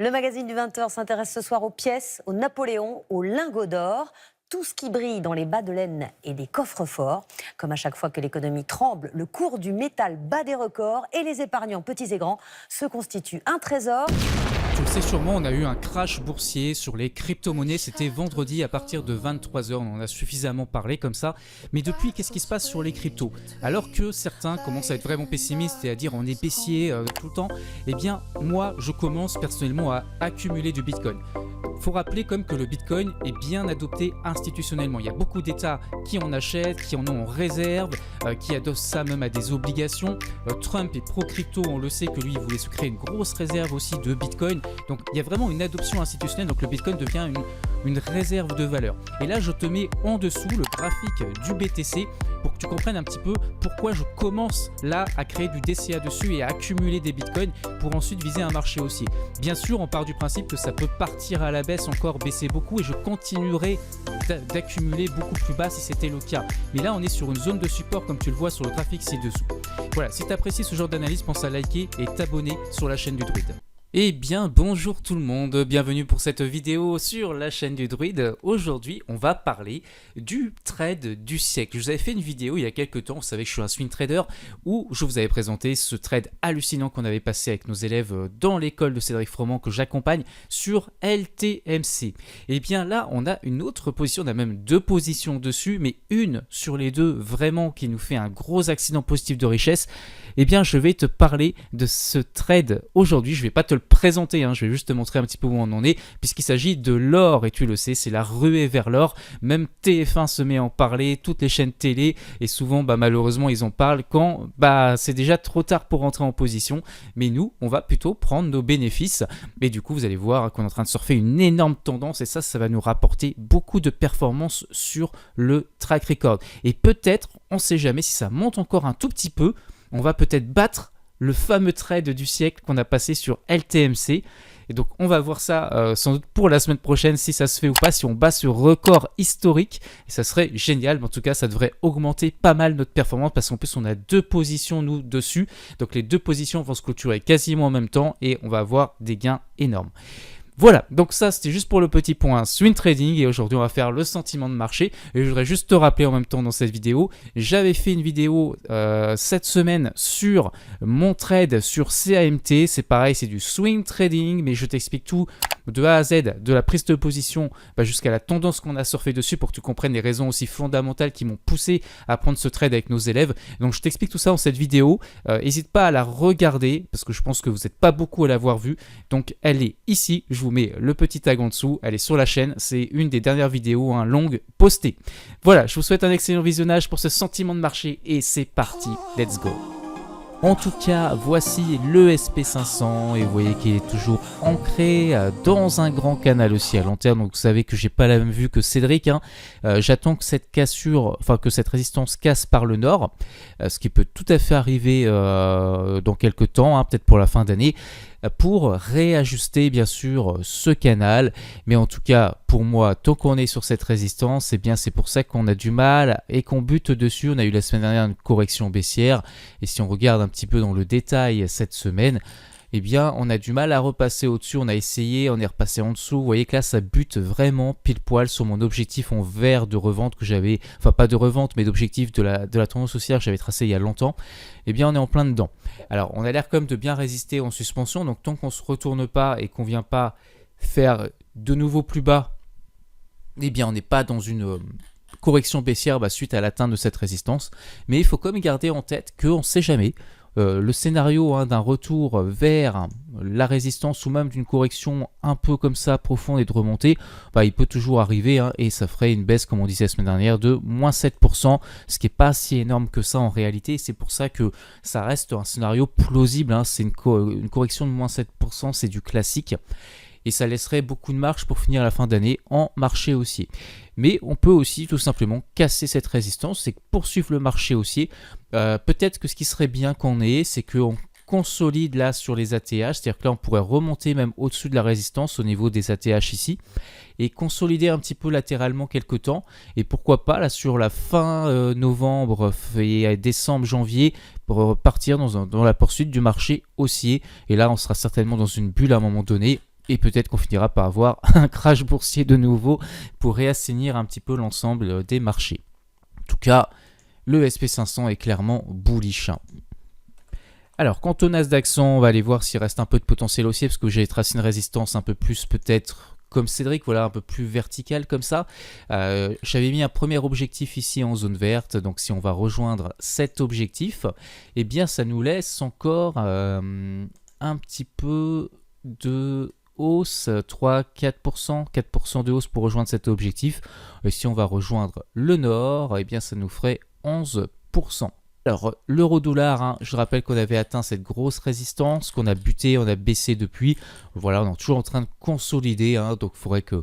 Le magazine du 20h s'intéresse ce soir aux pièces, aux Napoléons, aux lingots d'or. Tout ce qui brille dans les bas de laine et des coffres forts. Comme à chaque fois que l'économie tremble, le cours du métal bat des records et les épargnants, petits et grands, se constituent un trésor. Tu le sais sûrement, on a eu un crash boursier sur les crypto-monnaies, c'était vendredi à partir de 23h, on en a suffisamment parlé comme ça. Mais depuis, qu'est-ce qui se passe sur les cryptos? Alors que certains commencent à être vraiment pessimistes et à dire on est baissier tout le temps, eh bien moi je commence personnellement à accumuler du Bitcoin. Faut rappeler comme que le Bitcoin est bien adopté institutionnellement. Il y a beaucoup d'États qui en achètent, qui en ont en réserve, qui adossent ça même à des obligations. Trump est pro-crypto, on le sait que lui il voulait se créer une grosse réserve aussi de Bitcoin. Donc il y a vraiment une adoption institutionnelle, donc le Bitcoin devient une réserve de valeur. Et là je te mets en dessous le graphique du BTC pour que tu comprennes un petit peu pourquoi je commence là à créer du DCA dessus et à accumuler des Bitcoins pour ensuite viser un marché haussier. Bien sûr on part du principe que ça peut partir à la baisse, encore baisser beaucoup et je continuerai d'accumuler beaucoup plus bas si c'était le cas. Mais là on est sur une zone de support comme tu le vois sur le graphique ci-dessous. Voilà, si tu apprécies ce genre d'analyse, pense à liker et t'abonner sur la chaîne du Druide. Eh bien bonjour tout le monde, bienvenue pour cette vidéo sur la chaîne du Druide. Aujourd'hui on va parler du trade du siècle. Je vous avais fait une vidéo il y a quelques temps, vous savez que je suis un swing trader, où je vous avais présenté ce trade hallucinant qu'on avait passé avec nos élèves dans l'école de Cédric Froment que j'accompagne sur LTMC. Et bien là on a une autre position, on a même deux positions dessus, mais une sur les deux vraiment qui nous fait un gros accident positif de richesse. Eh bien je vais te parler de ce trade aujourd'hui, je ne vais pas te le présenter, je vais juste te montrer un petit peu où on en est, puisqu'il s'agit de l'or, et tu le sais, c'est la ruée vers l'or. Même TF1 se met à en parler, toutes les chaînes télé, et souvent malheureusement ils en parlent quand c'est déjà trop tard pour rentrer en position, mais nous on va plutôt prendre nos bénéfices, et du coup vous allez voir qu'on est en train de surfer une énorme tendance, et ça va nous rapporter beaucoup de performances sur le track record. Et peut-être, on ne sait jamais, si ça monte encore un tout petit peu, on va peut-être battre le fameux trade du siècle qu'on a passé sur LTMC. Et donc on va voir ça sans doute pour la semaine prochaine, si ça se fait ou pas, si on bat ce record historique. Et ça serait génial, mais en tout cas ça devrait augmenter pas mal notre performance, parce qu'en plus on a deux positions nous dessus. Donc les deux positions vont se clôturer quasiment en même temps et on va avoir des gains énormes. Voilà, donc ça c'était juste pour le petit point swing trading, et aujourd'hui on va faire le sentiment de marché. Et je voudrais juste te rappeler en même temps dans cette vidéo, j'avais fait une vidéo cette semaine sur mon trade sur CAMT, c'est pareil, c'est du swing trading, mais je t'explique tout de A à Z, de la prise de position jusqu'à la tendance qu'on a surfé dessus, pour que tu comprennes les raisons aussi fondamentales qui m'ont poussé à prendre ce trade avec nos élèves. Donc je t'explique tout ça dans cette vidéo, n'hésite pas à la regarder, parce que je pense que vous n'êtes pas beaucoup à l'avoir vue, donc elle est ici, je vous mets le petit tag en dessous, elle est sur la chaîne, c'est une des dernières vidéos longues postées. Voilà, je vous souhaite un excellent visionnage pour ce sentiment de marché, et c'est parti, let's go. En tout cas, voici le SP500 et vous voyez qu'il est toujours ancré dans un grand canal aussi à long terme. Donc vous savez que j'ai pas la même vue que Cédric. J'attends que cette cassure, que cette résistance casse par le nord, ce qui peut tout à fait arriver dans quelques temps, peut-être pour la fin d'année, pour réajuster bien sûr ce canal. Mais en tout cas pour moi, tant qu'on est sur cette résistance, eh bien c'est pour ça qu'on a du mal et qu'on bute dessus. On a eu la semaine dernière une correction baissière, et si on regarde un petit peu dans le détail cette semaine, eh bien on a du mal à repasser au-dessus. On a essayé, on est repassé en dessous. Vous voyez que là ça bute vraiment pile poil sur mon objectif en vert de revente que j'avais, pas de revente mais d'objectif de la tendance haussière que j'avais tracé il y a longtemps. Eh bien on est en plein dedans. Alors on a l'air quand même de bien résister en suspension, donc tant qu'on ne se retourne pas et qu'on ne vient pas faire de nouveau plus bas, eh bien on n'est pas dans une correction baissière suite à l'atteinte de cette résistance. Mais il faut quand même garder en tête qu'on ne sait jamais. Le scénario d'un retour vers la résistance, ou même d'une correction un peu comme ça profonde et de remontée, il peut toujours arriver, et ça ferait une baisse, comme on disait la semaine dernière, de moins 7%, ce qui n'est pas si énorme que ça en réalité. C'est pour ça que ça reste un scénario plausible, c'est une correction de moins 7%, c'est du classique. Et ça laisserait beaucoup de marge pour finir la fin d'année en marché haussier. Mais on peut aussi tout simplement casser cette résistance et poursuivre le marché haussier. Peut-être que ce qui serait bien qu'on ait, c'est qu'on consolide là sur les ATH, c'est-à-dire que là on pourrait remonter même au-dessus de la résistance au niveau des ATH ici, et consolider un petit peu latéralement quelques temps, et pourquoi pas là sur la fin novembre et décembre, janvier, pour repartir dans la poursuite du marché haussier. Et là on sera certainement dans une bulle à un moment donné, et peut-être qu'on finira par avoir un crash boursier de nouveau pour réassainir un petit peu l'ensemble des marchés. En tout cas, le SP500 est clairement bullish. Alors, quant au Nasdaq 100, on va aller voir s'il reste un peu de potentiel haussier, parce que j'ai tracé une résistance un peu plus peut-être comme Cédric, voilà, un peu plus verticale comme ça. J'avais mis un premier objectif ici en zone verte, donc si on va rejoindre cet objectif, eh bien ça nous laisse encore un petit peu de hausse, 3-4%, 4% de hausse pour rejoindre cet objectif. Et si on va rejoindre le nord, eh bien ça nous ferait 11%. Alors, l'euro-dollar, hein, je rappelle qu'on avait atteint cette grosse résistance, qu'on a buté, on a baissé depuis. Voilà, on est toujours en train de consolider, hein, donc il faudrait que,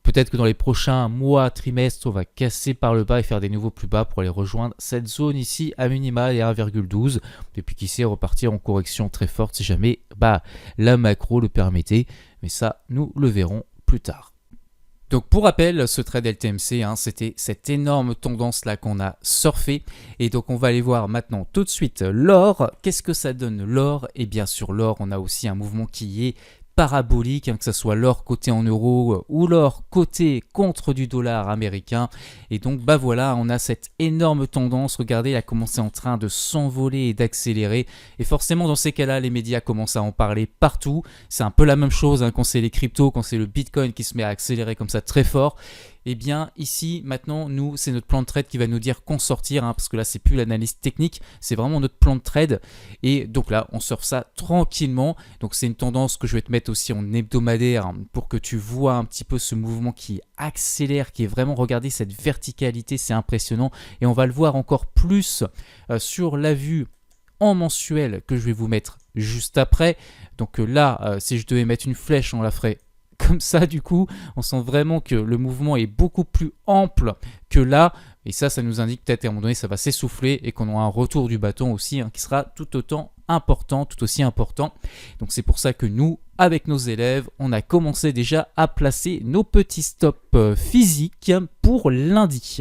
peut-être que dans les prochains mois, trimestres, on va casser par le bas et faire des nouveaux plus bas pour aller rejoindre cette zone ici à minima et à 1,12. Et puis qui sait, repartir en correction très forte si jamais la macro le permettait. Mais ça, nous le verrons plus tard. Donc pour rappel, ce trade LTMC, hein, c'était cette énorme tendance là qu'on a surfé. Et donc on va aller voir maintenant tout de suite l'or. Qu'est-ce que ça donne l'or? Et bien sur l'or, on a aussi un mouvement qui est parabolique, hein, que ce soit l'or coté en euros ou l'or coté contre du dollar américain. Et donc voilà, on a cette énorme tendance. Regardez, elle a commencé en train de s'envoler et d'accélérer. Et forcément, dans ces cas-là, les médias commencent à en parler partout. C'est un peu la même chose, hein, quand c'est les cryptos, quand c'est le Bitcoin qui se met à accélérer comme ça très fort. Eh bien ici maintenant nous c'est notre plan de trade qui va nous dire qu'on sortir, hein, parce que là c'est plus l'analyse technique, c'est vraiment notre plan de trade. Et donc là on surfe ça tranquillement. Donc c'est une tendance que je vais te mettre aussi en hebdomadaire, hein, pour que tu vois un petit peu ce mouvement qui accélère, qui est vraiment, regardez cette verticalité, c'est impressionnant. Et on va le voir encore plus sur la vue en mensuel que je vais vous mettre juste après. Donc là si je devais mettre une flèche, on la ferait comme ça. Du coup on sent vraiment que le mouvement est beaucoup plus ample que là, et ça nous indique peut-être à un moment donné ça va s'essouffler et qu'on aura un retour du bâton aussi, hein, qui sera tout aussi important. Donc c'est pour ça que nous, avec nos élèves, on a commencé déjà à placer nos petits stops physiques pour lundi.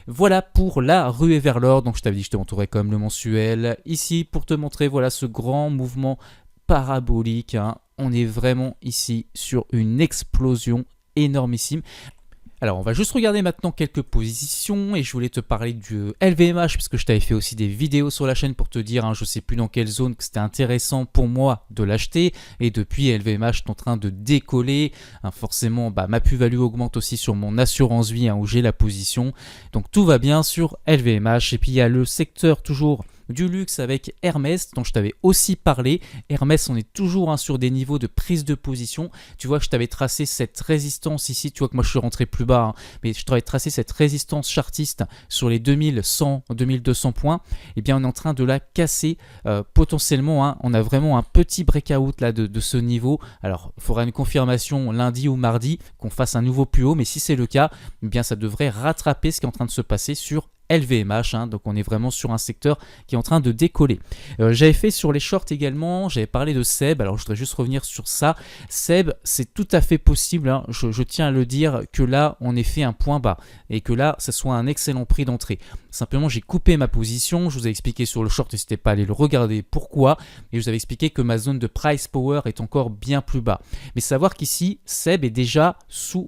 Voilà pour la ruée vers l'or. Donc je t'avais dit que je te montrerai quand même le mensuel ici pour te montrer voilà ce grand mouvement parabolique, hein. On est vraiment ici sur une explosion énormissime. Alors on va juste regarder maintenant quelques positions, et je voulais te parler du LVMH parce que je t'avais fait aussi des vidéos sur la chaîne pour te dire, hein, je sais plus dans quelle zone, que c'était intéressant pour moi de l'acheter. Et depuis, LVMH est en train de décoller, hein, forcément ma plus-value augmente aussi sur mon assurance vie, hein, où j'ai la position. Donc tout va bien sur LVMH. Et puis il y a le secteur toujours du luxe avec Hermès dont je t'avais aussi parlé. Hermès, on est toujours, hein, sur des niveaux de prise de position. Tu vois que je t'avais tracé cette résistance ici, tu vois que moi je suis rentré plus bas, hein, mais je t'avais tracé cette résistance chartiste sur les 2100, 2200 points. Et bien on est en train de la casser potentiellement, hein. On a vraiment un petit breakout là de ce niveau. Alors il faudra une confirmation lundi ou mardi qu'on fasse un nouveau plus haut, mais si c'est le cas, eh bien ça devrait rattraper ce qui est en train de se passer sur LVMH, hein. Donc on est vraiment sur un secteur qui est en train de décoller. J'avais fait sur les shorts également, j'avais parlé de SEB. Alors je voudrais juste revenir sur ça. SEB, c'est tout à fait possible, hein, je tiens à le dire, que là on ait fait un point bas et que là ça soit un excellent prix d'entrée. Simplement j'ai coupé ma position, je vous ai expliqué sur le short, n'hésitez pas à aller le regarder pourquoi, et je vous avais expliqué que ma zone de price power est encore bien plus bas. Mais savoir qu'ici SEB est déjà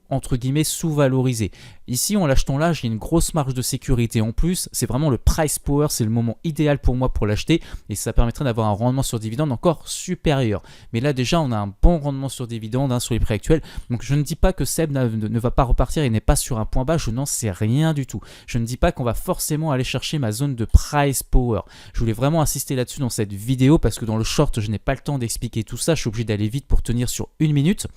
entre guillemets sous-valorisé. Ici, en l'achetant là, j'ai une grosse marge de sécurité en plus. C'est vraiment le price power, c'est le moment idéal pour moi pour l'acheter, et ça permettrait d'avoir un rendement sur dividende encore supérieur. Mais là déjà, on a un bon rendement sur dividende, hein, sur les prix actuels. Donc je ne dis pas que SEB ne va pas repartir et n'est pas sur un point bas, je n'en sais rien du tout. Je ne dis pas qu'on va forcément aller chercher ma zone de price power. Je voulais vraiment insister là-dessus dans cette vidéo parce que dans le short, je n'ai pas le temps d'expliquer tout ça. Je suis obligé d'aller vite pour tenir sur 1 minute.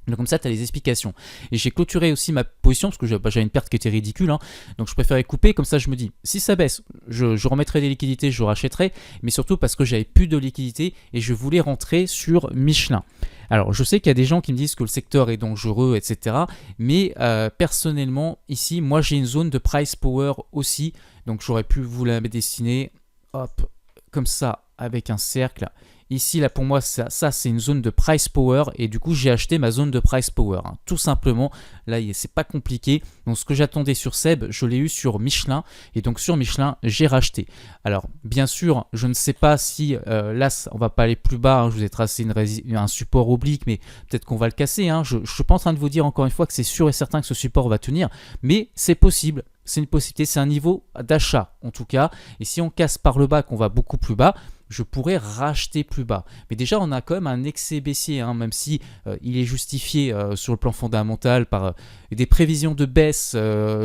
Donc comme ça, tu as les explications. Et j'ai clôturé aussi ma position parce que j'avais une perte qui était ridicule, hein. Donc je préférais couper, comme ça je me dis, si ça baisse, je remettrai des liquidités, je rachèterai. Mais surtout parce que j'avais plus de liquidités et je voulais rentrer sur Michelin. Alors je sais qu'il y a des gens qui me disent que le secteur est dangereux, etc. Mais personnellement, ici, moi j'ai une zone de price power aussi. Donc j'aurais pu vous la dessiner, hop, comme ça, avec un cercle. Ici, là, pour moi, ça c'est une zone de price power et du coup, j'ai acheté ma zone de price power. Hein. Tout simplement, là, c'est pas compliqué. Donc, ce que j'attendais sur SEB, je l'ai eu sur Michelin et donc sur Michelin, j'ai racheté. Alors, bien sûr, je ne sais pas si là, on va pas aller plus bas. Hein. Je vous ai tracé un support oblique, mais peut-être qu'on va le casser. Hein. Je ne suis pas en train de vous dire encore une fois que c'est sûr et certain que ce support va tenir, mais c'est possible. C'est une possibilité, c'est un niveau d'achat en tout cas. Et si on casse par le bas, qu'on va beaucoup plus bas, je pourrais racheter plus bas. Mais déjà, on a quand même un excès baissier, hein, même si il est justifié sur le plan fondamental par des prévisions de baisse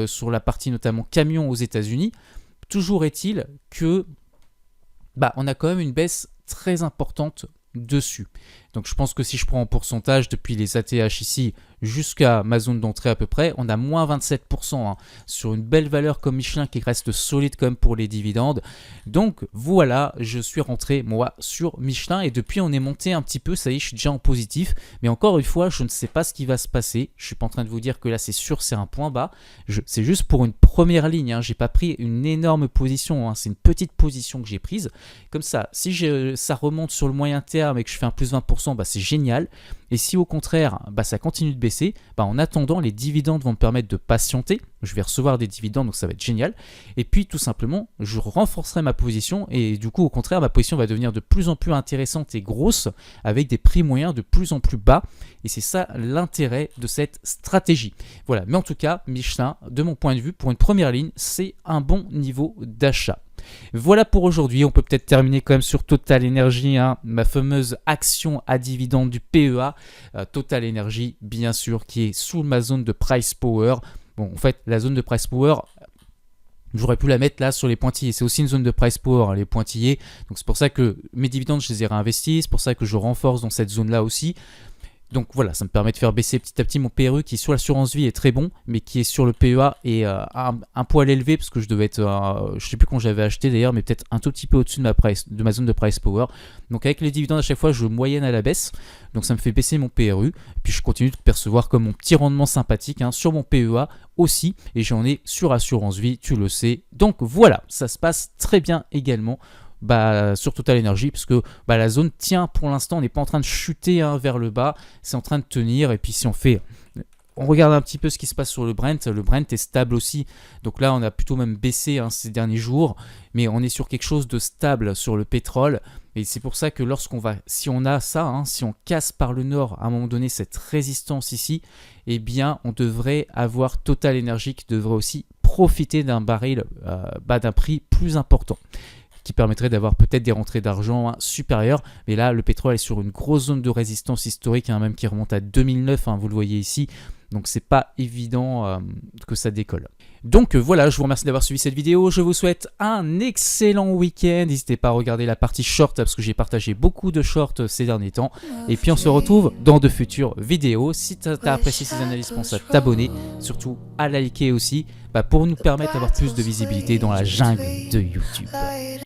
sur la partie notamment camion aux États-Unis. Toujours est-il que on a quand même une baisse très importante dessus. Donc je pense que si je prends en pourcentage depuis les ATH ici jusqu'à ma zone d'entrée à peu près, on a moins 27% hein, sur une belle valeur comme Michelin qui reste solide quand même pour les dividendes. Donc voilà, je suis rentré moi sur Michelin et depuis on est monté un petit peu, ça y est, je suis déjà en positif. Mais encore une fois, je ne sais pas ce qui va se passer. Je suis pas en train de vous dire que là c'est sûr, c'est un point bas. C'est juste pour une première ligne, hein. J'ai pas pris une énorme position, hein. C'est une petite position que j'ai prise. Comme ça, si ça remonte sur le moyen terme et que je fais un plus 20%, c'est génial. Et si au contraire, ça continue de baisser, en attendant, les dividendes vont me permettre de patienter. Je vais recevoir des dividendes, donc ça va être génial. Et puis tout simplement, je renforcerai ma position et du coup, au contraire, ma position va devenir de plus en plus intéressante et grosse avec des prix moyens de plus en plus bas. Et c'est ça l'intérêt de cette stratégie. Voilà, mais en tout cas, Michelin, de mon point de vue, pour une première ligne, c'est un bon niveau d'achat. Voilà pour aujourd'hui, on peut peut-être terminer quand même sur Total Energy, hein, ma fameuse action à dividende du PEA, Total Energy bien sûr qui est sous ma zone de price power. Bon en fait la zone de price power, j'aurais pu la mettre là sur les pointillés, c'est aussi une zone de price power hein, les pointillés, donc c'est pour ça que mes dividendes je les ai réinvestis, c'est pour ça que je renforce dans cette zone là aussi. Donc voilà, ça me permet de faire baisser petit à petit mon PRU qui sur l'assurance vie est très bon, mais qui est sur le PEA et un poil élevé parce que je devais être, je sais plus quand j'avais acheté d'ailleurs, mais peut-être un tout petit peu au-dessus de ma zone de price power. Donc avec les dividendes à chaque fois, je moyenne à la baisse, donc ça me fait baisser mon PRU. Puis je continue de percevoir comme mon petit rendement sympathique hein, sur mon PEA aussi, et j'en ai sur assurance vie, tu le sais. Donc voilà, ça se passe très bien également. Sur Total Energy parce que la zone tient pour l'instant, on n'est pas en train de chuter hein, vers le bas, c'est en train de tenir. Et puis si on regarde un petit peu ce qui se passe sur le Brent est stable aussi, donc là on a plutôt même baissé hein, ces derniers jours, mais on est sur quelque chose de stable sur le pétrole. Et c'est pour ça que si on a ça, hein, si on casse par le nord à un moment donné cette résistance ici, eh bien on devrait avoir Total Energy qui devrait aussi profiter d'un baril, d'un prix plus important, qui permettrait d'avoir peut-être des rentrées d'argent hein, supérieures. Mais là, le pétrole est sur une grosse zone de résistance historique, hein, même qui remonte à 2009, hein, vous le voyez ici. Donc c'est pas évident que ça décolle. Donc voilà, je vous remercie d'avoir suivi cette vidéo. Je vous souhaite un excellent week-end. N'hésitez pas à regarder la partie short parce que j'ai partagé beaucoup de shorts ces derniers temps. Et puis on se retrouve dans de futures vidéos. Si tu as apprécié ces analyses, pense à t'abonner, surtout à liker aussi, pour nous permettre d'avoir plus de visibilité dans la jungle de YouTube.